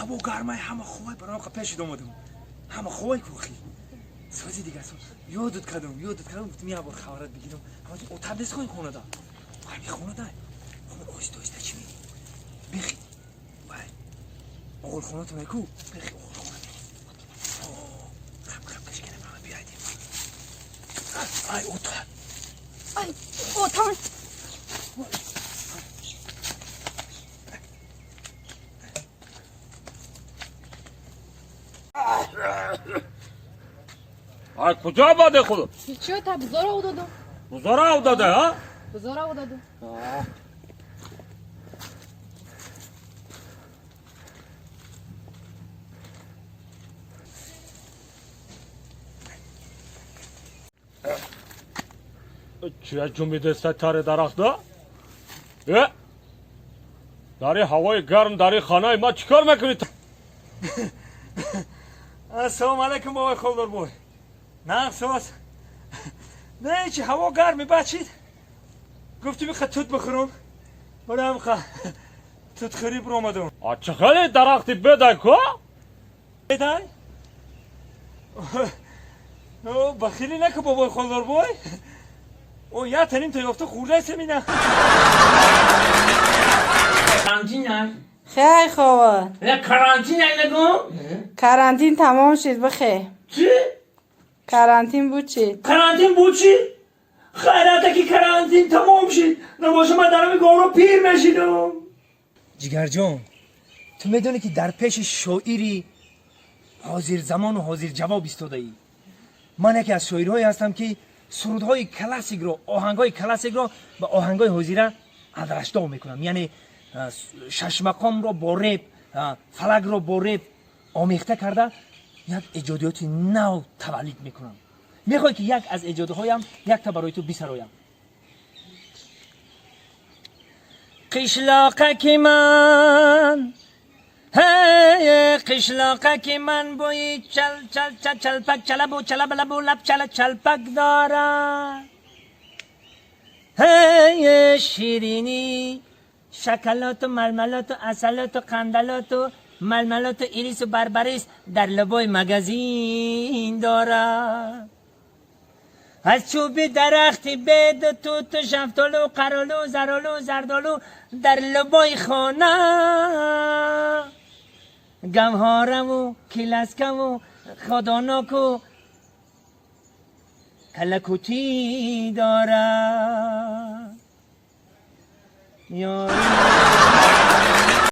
هوا گرمه همه خوبه برام پیش اومدم همه خوبه کوخی سازی دیگه یادت کردم گفتم یه بار خبرت بگیرم اما اتاق دست کنی خونه دا همین خونه دا خونه اوست چی میگی بخی وای اول خونه تو میکو بخی اول خونه خب کش کنه برام بیایدیم ای اتاق آی کجا باده خودو؟ چیه تا بزارا او دادم بزارا او داده ها؟ بزارا او دادم چیه جمعیده ستاره درخته؟ داری هوای گرم داری خانه ما چیکار میکنی؟ السلام علیکم بابای خالدار بای نه سواس نه چی هوا گرمی بچید گفتی میخواد توت بخورم برام خواه توت خریب رو آمدم چه خیلی درختی بده که؟ بده؟ بخیلی نکن بابای خالدار بای او یا تنیم تا یافته خورده سمینه کرانتین خیلی خوبه کرانتین نگو کرانتین تمام شد بخیر چی؟ کرانتین بود چی؟ کرانتین بود چی؟ خیراته که کرانتین تمام شد نباشه من دارم گورو پیر نشیدم جگر جان تو میدونی که در پیش شاعری حاضر زمان و حاضر جواب ایستاده ای من یکی از شاعرهایی هستم که سرودهای کلاسیک رو آهنگای کلاسیک رو به آهنگای حاضره ادرشتاو میکنم یعنی شش مقام رو با رپ فلک رو با رپ آمیخته کرده یک ایجادیات نو تولید میکنم میخوای که یک از ایجادهایم یک تا برای تو بسرایم قشلاقک من هی قشلاقک من بوی چلپک چلبو چلبلبو لب چلپک دارد هی شیرینی شکلات و ململات و اصلات و قندلات و ململات و ایریس و بربریس در لبای مگزین دارد از چوب درختی بید توت شفتالو قرالو زرالو زردالو در لبای خانه گوهارم و کلسکم و خداناک و کلکوتی دارد